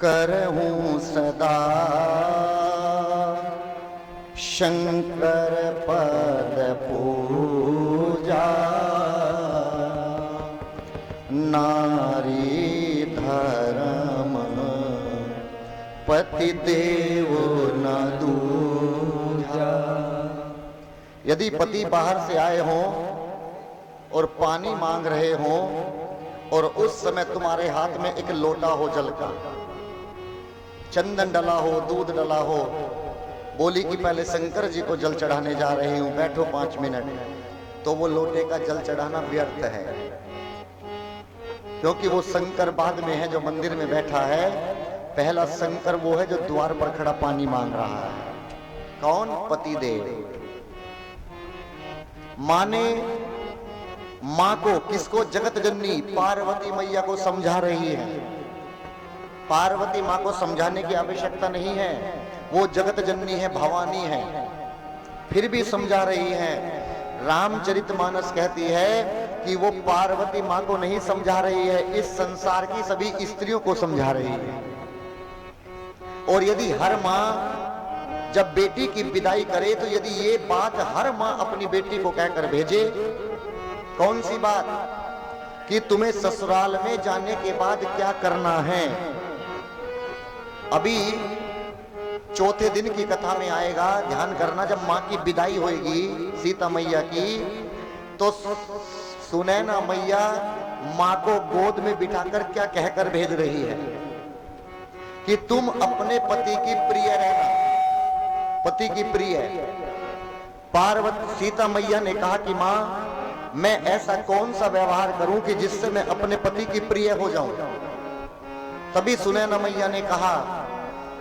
करहूं सदा शंकर पद पूजा। नारी धर्म पति देव न दूजा। यदि पति बाहर से आए हों और पानी मांग रहे हों और उस समय तुम्हारे हाथ में एक लोटा हो जल का, चंदन डला हो, दूध डला हो, बोली कि पहले शंकर जी को जल चढ़ाने जा रही हूं, बैठो 5 मिनट, तो वो लोटे का जल चढ़ाना व्यर्थ है, क्योंकि वो शंकर बाद में है जो मंदिर में बैठा है। पहला शंकर वो है जो द्वार पर खड़ा पानी मांग रहा है। कौन? पति देव। माने मां को, किसको? जगत जननी पार्वती मैया को समझा रही है। पार्वती मां को समझाने की आवश्यकता नहीं है, वो जगत जननी है, भवानी है, फिर भी समझा रही है। रामचरितमानस कहती है कि वो पार्वती मां को नहीं समझा रही है, इस संसार की सभी स्त्रियों को समझा रही है। और यदि हर मां जब बेटी की विदाई करे तो यदि ये बात हर मां अपनी बेटी को कहकर भेजे, कौन सी बात? कि तुम्हें ससुराल में जाने के बाद क्या करना है। अभी चौथे दिन की कथा में आएगा, ध्यान करना, जब मां की विदाई होगी सीता मैया की, तो सुनैना मैया मां को गोद में बिठाकर क्या कहकर भेज रही है कि तुम अपने पति की प्रिय रहना, पति की प्रिय। पार्वती सीता मैया ने कहा कि मां, मैं ऐसा कौन सा व्यवहार करूं कि जिससे मैं अपने पति की प्रिय हो जाऊं। तभी सुनैना मैया ने कहा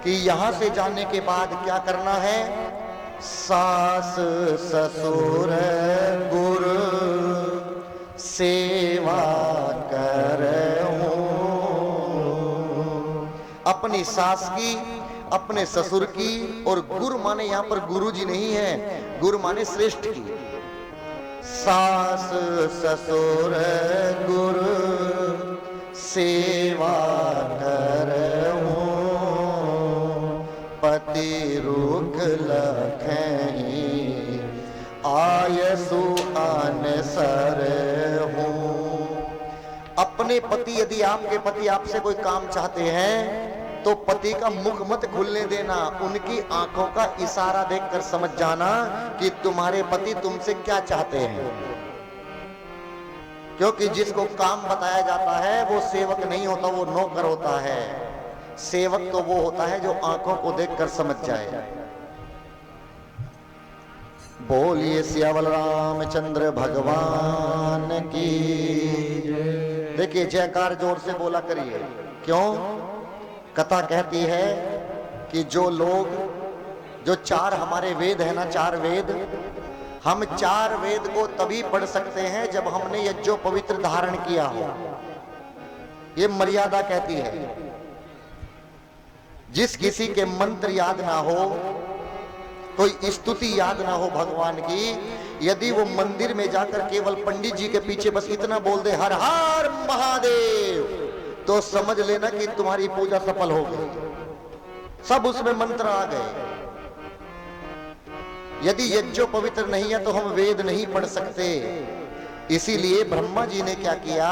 कि यहां से जाने के बाद क्या करना है। सास ससुर गुरु सेवा करहूं। अपनी सास की, अपने ससुर की, और गुरु माने यहां पर गुरु जी नहीं है, गुरु माने श्रेष्ठ की। सास ससुर गुरु सेवा करहूं। पति रुख लखई आयसु अनसर हूं। अपने पति, यदि आपके पति आपसे कोई काम चाहते हैं तो पति का मुख मत खुलने देना, उनकी आंखों का इशारा देखकर समझ जाना कि तुम्हारे पति तुमसे क्या चाहते हैं। क्योंकि जिसको काम बताया जाता है वो सेवक नहीं होता, वो नौकर होता है। सेवक तो वो होता है जो आंखों को देखकर समझ जाए। बोलिए सियावल रामचंद्र भगवान की। देखिए जयकार जोर से बोला करिए। क्यों? कथा कहती है कि जो लोग, जो 4 हमारे वेद है ना, 4 वेद, हम 4 वेद को तभी पढ़ सकते हैं जब हमने यज्ञो पवित्र धारण किया हो। ये मर्यादा कहती है। जिस किसी के मंत्र याद ना हो, कोई स्तुति याद ना हो भगवान की, यदि वो मंदिर में जाकर केवल पंडित जी के पीछे बस इतना बोल दे हर हर महादेव, तो समझ लेना कि तुम्हारी पूजा सफल हो गई। सब उसमें मंत्र आ गए। यदि यज्ञो पवित्र नहीं है तो हम वेद नहीं पढ़ सकते। इसीलिए ब्रह्मा जी ने क्या किया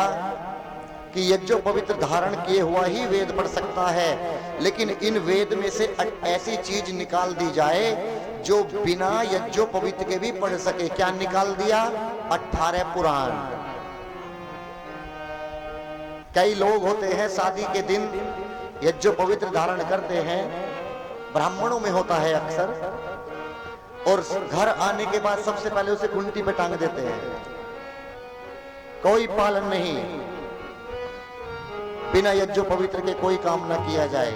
कि यज्ञो पवित्र धारण किए हुआ ही वेद पढ़ सकता है, लेकिन इन वेद में से ऐसी चीज निकाल दी जाए जो बिना यज्ञो पवित्र के भी पढ़ सके। क्या निकाल दिया? 18 पुराण। कई लोग होते हैं शादी के दिन यज्ञो पवित्र धारण करते हैं, ब्राह्मणों में होता है अक्सर, और घर आने के बाद सबसे पहले उसे खूंटी पे टांग देते हैं। कोई पालन नहीं, बिना यज्ञो पवित्र के कोई काम ना किया जाए।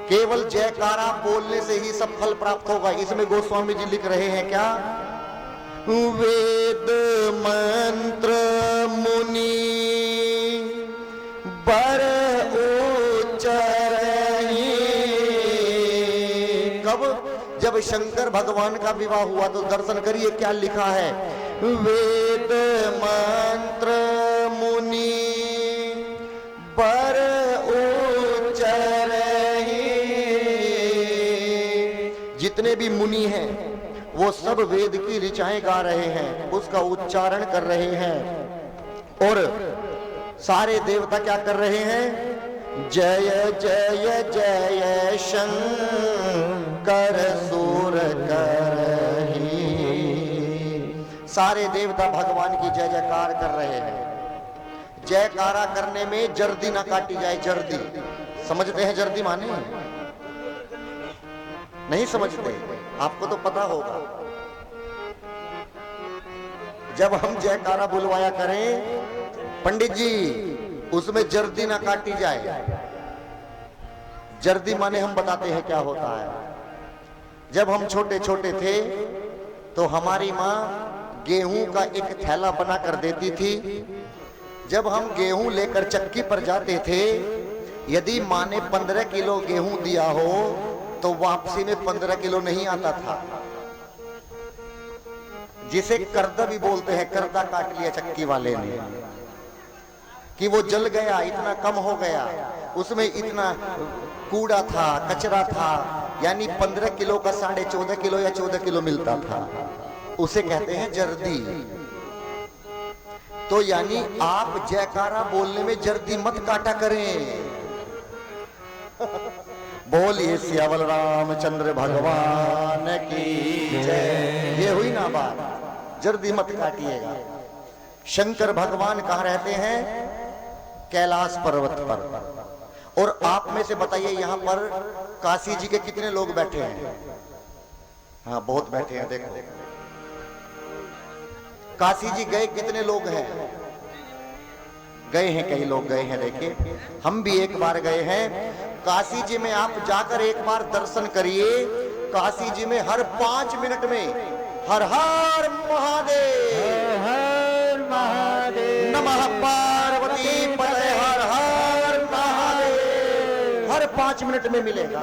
केवल जयकारा बोलने से ही सब फल प्राप्त होगा। इसमें गोस्वामी जी लिख रहे हैं क्या? वेद मंत्र मुनि बर उच्चरहि। कब? जब शंकर भगवान का विवाह हुआ तो दर्शन करिए क्या लिखा है। वेद मंत्र मुनि बर उच्चरहि जितने भी मुनि हैं वो सब वेद की ऋचाएं गा रहे हैं, उसका उच्चारण कर रहे हैं। और सारे देवता क्या कर रहे हैं? जय जय जय शंकर सूर करही। सारे देवता भगवान की जय जयकार कर रहे हैं। जयकारा करने में जर्दी ना काटी जाए। जर्दी समझते हैं? जर्दी माने नहीं समझते? आपको तो पता होगा। जब हम जयकारा बुलवाया करें पंडित जी, उसमें जर्दी ना काटी जाए। जर्दी माने हम बताते हैं क्या होता है। जब हम छोटे छोटे थे तो हमारी माँ गेहूं का एक थैला बना कर देती थी। जब हम गेहूं लेकर चक्की पर जाते थे, यदि माँ ने 15 किलो गेहूं दिया हो तो वापसी में 15 किलो नहीं आता था, जिसे कर्दा भी बोलते हैं। कर्दा काट लिया चक्की वाले ने कि वो जल गया, इतना कम हो गया, उसमें इतना कूड़ा था, कचरा था, यानी 15 किलो का 14.5 किलो या 14 किलो मिलता था। उसे कहते हैं जर्दी। तो यानी आप जयकारा बोलने में जर्दी मत काटा करें। बोलिए सियावल रामचंद्र भगवान की जय। ये हुई ना बात, जर्दी मत काटिएगा। शंकर भगवान कहाँ रहते हैं? कैलाश पर्वत पर। और आप में से बताइए, यहां पर काशी जी के कितने लोग बैठे हैं? हाँ, बहुत बैठे हैं। देखो काशी जी गए कितने लोग हैं? गए हैं, कई लोग गए हैं। देखिए हम भी एक बार गए हैं। काशी जी में आप जाकर एक बार दर्शन करिए। काशी जी में हर 5 मिनट में हर हर महादेव, हर महादेव, नमः पार्वती पते, हर हर महादेव, हर 5 मिनट में मिलेगा।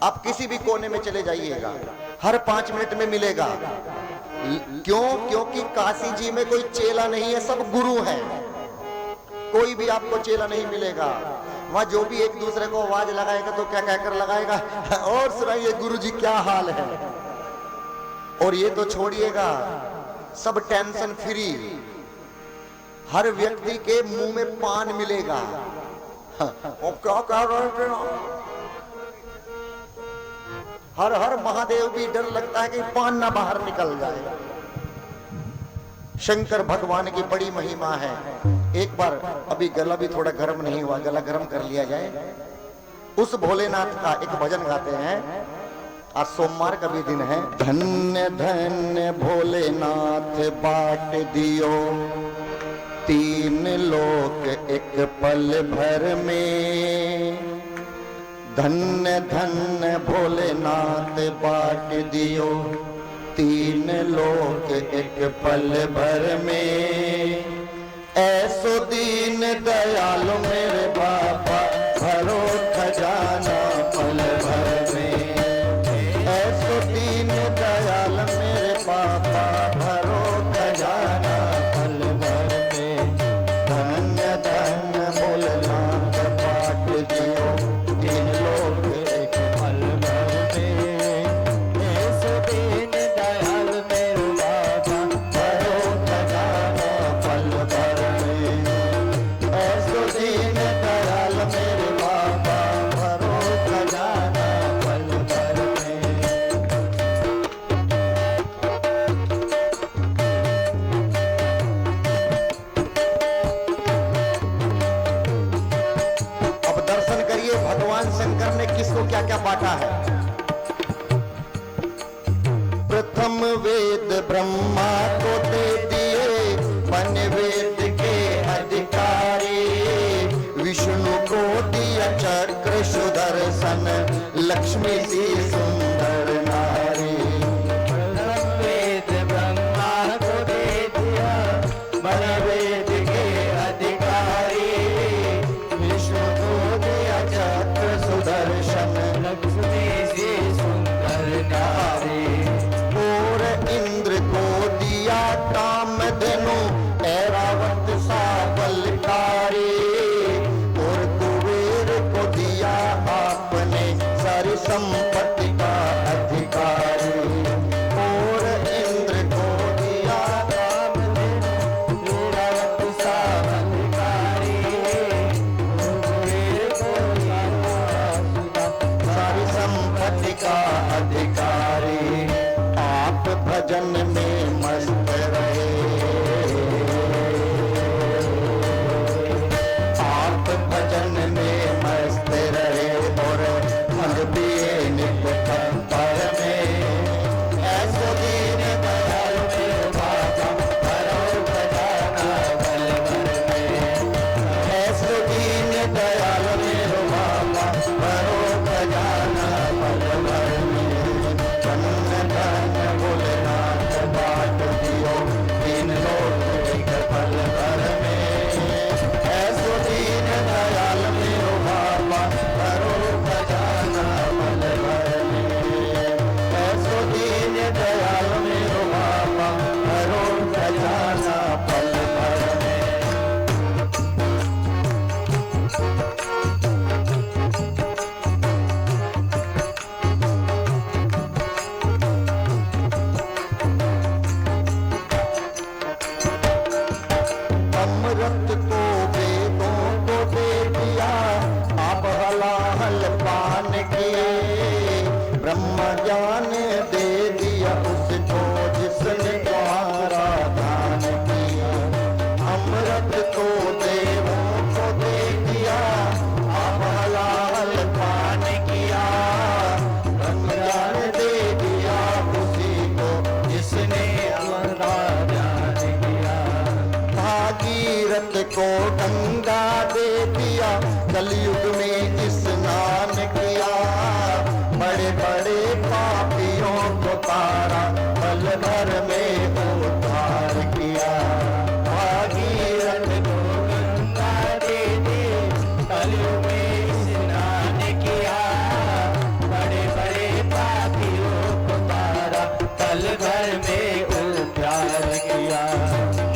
आप किसी भी कोने में चले जाइएगा, हर 5 मिनट में मिलेगा। क्यों? क्योंकि काशी जी में कोई चेला नहीं है, सब गुरु हैं। कोई भी आपको चेला नहीं मिलेगा। वहां जो भी एक दूसरे को आवाज लगाएगा तो क्या कहकर लगाएगा? और सुनाइए गुरु जी क्या हाल है। और ये तो छोड़िएगा, सब टेंशन फ्री। हर व्यक्ति के मुंह में पान मिलेगा। और क्या कह रहे हैं? हर हर महादेव भी डर लगता है कि पान ना बाहर निकल जाए। शंकर भगवान की बड़ी महिमा है। एक बार, अभी गला भी थोड़ा गर्म नहीं हुआ, गला गर्म कर लिया जाए। उस भोलेनाथ का एक भजन गाते हैं। आज सोमवार का भी दिन है। धन्य धन्य भोलेनाथ बाट दियो, 3 लोक एक पल भर में। धन्य धन्य भोलेनाथ बाट दियो, 3 लोक एक पल भर में। ऐसो दीन दयालु मेरे बाबा, भरो खजाना पल भर में। ऐसो दीन दयाल मेरे बाबा, भरो खजाना पल भर में। धन्य धन्य भोलेनाथ बाट दियो, 3 लोक एक पल भर में। ऐसो दीन दयाल मेरे बाबा, भरो खजाना पल भर में। ऐसो दीन दयाल मेरे बाबा, भरो खजाना पल भर में। अब दर्शन करिए भगवान शंकर ने किसको क्या क्या बांटा है। प्रथम वेद ब्रह्मा को दे दिए, बन वेद के अधिकारी। विष्णु को दिया चक्र सुदर्शन, लक्ष्मी सी सुंदर नारी। वेद ब्रह्मा को दे दिया, बन वेद के अधिकारी। विष्णु को दिया चक्र सुदर्शन, लक्ष्मी सी सुंदर नारी। और इंद्र को दिया कामधेनु, ऐरावत सा बलकारी। और कुबेर को दिया आपने सारी संपत्ति का अधिकारी। का अधिकारी, आप भजन में मस्त रहे, आप भजन में मस्त रहे और फल पिए नित्य तत्पर में। ऐसे दीन दयाल मेरे बाबा भरो खजाना पल भर में, ऐसे दीन दयाल मेरे बाबा भरो खजाना पल भर में। धन्य धन्य भोलेनाथ बाट दियो तीन लोक एक पल भर में। ऐसे दीन दयाल मेरे बाबा भरो खजाना पल भर में, ऐसे दीन दयाल मेरे बाबा भरो खजाना पल भर में। अमृत को वेदों को दे दिया, आप हलाहल पान किए, ब्रह्म ज्ञान दे दिया उसको जिसने तुम्हारा दान किया। अमृत को देवों को दे दिया, आप हलाहल पान किया, ब्रह्म ज्ञान दे दिया उसी को जिसने हमारा ध्यान किया। भागीरथ को गंगा दे दिया, कलयुग में स्नान किया, बड़े बड़े पापियों को तारा पल भर में उद्धार किया। भागीरथ को गंगा दे दी, कलयुग में स्नान किया, बड़े बड़े पापियों को तारा पल भर में उद्धार किया।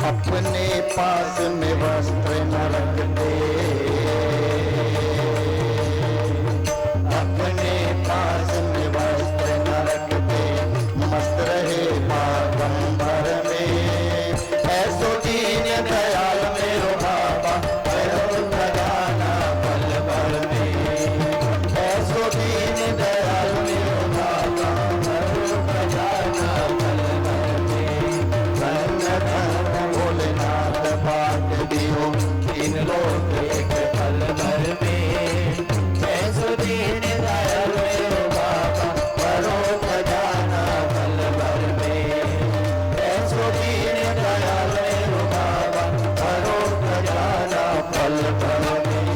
अपने पास में वस्त्र न रखते, अपने पास में वस्त्र न रखते, मस्त रहे बागंबर में। ऐसो दीन दयाल मेरो बाबा भरो खजाना पल भर में, ऐसो दीन दयाल मेरो बाबा भरो खजाना पल भर में। धन्य धन्य भोलेनाथ बाट दियो तीन लोक एक पल भर में। ऐसो दीन दयाल मेरो बाबा भरो खजाना पल भर में, ऐसो दीन दयाल मेरो बाबा भरो खजाना पल भर में।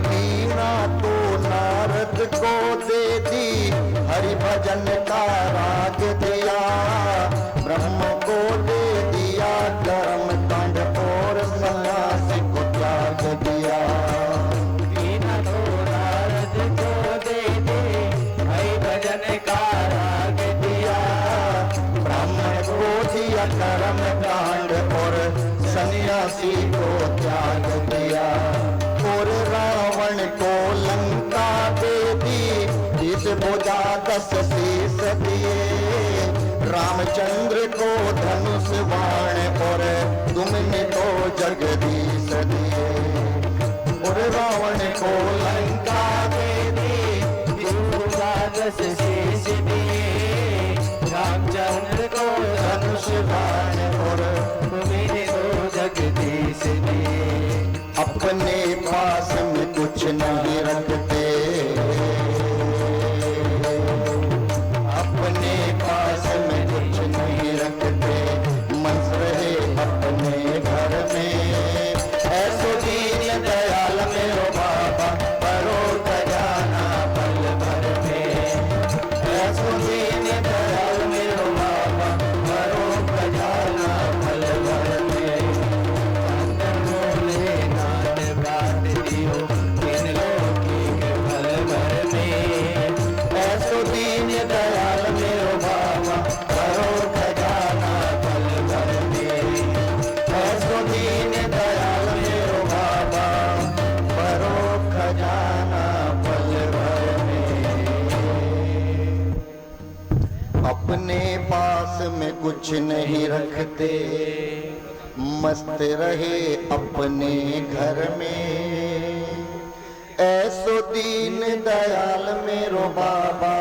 वीणा तो नारद को दे दी, हरि भजन का राग दिया, ब्रह्म को दे दिया कर्म कांड और सन्यासी को त्याग दिया। वीणा तो नारद को दे दी, हरि भजन का राग दिया, ब्रह्म को दिया कर्म कांड और सन्यासी को त्याग दिया। और रावण को लंका दे दी, जिस भुजा 10 शीश दिए, रामचंद्र को धनुष बाण और तुमने तो जगदीश दिए। और रावण को लंका दे दी, जिस भुजा 10 शीश दिए, रामचंद्र को धनुष बाण और तुमने तो जगदीश दिए। अपने पास में कुछ नहीं रखते, अपने पास में कुछ नहीं रखते, मस्त रहे अपने घर में। ऐसो दीन दयाल मेरो बाबा भरो खजाना पल भर में, अपने पास में कुछ नहीं रखते, मस्त रहे अपने घर में। ऐसो दीन दयाल मेरो बाबा,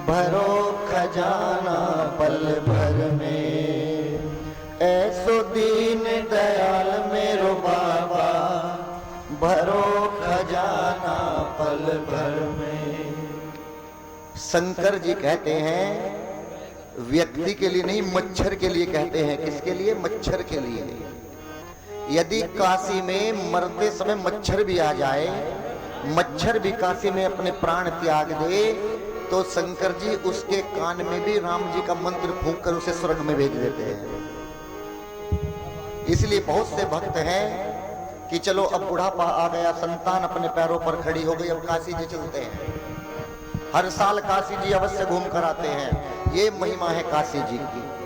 भरो खजाना पल भर में। ऐसो दीन दयाल मेरो बाबा, भरो खजाना पल भर में। शंकर जी कहते हैं व्यक्ति के लिए नहीं, मच्छर के लिए कहते हैं। किसके लिए? मच्छर के लिए। यदि काशी में मरते समय मच्छर भी आ जाए, मच्छर भी काशी में अपने प्राण त्याग दे, तो शंकर जी उसके कान में भी राम जी का मंत्र फूंक कर उसे स्वर्ग में भेज देते हैं। इसलिए बहुत से भक्त हैं कि चलो अब बुढ़ापा आ गया, संतान अपने पैरों पर खड़ी हो गई, अब काशी जी चलते हैं। हर साल काशी जी अवश्य घूम कर आते हैं। ये महिमा है काशी जी की।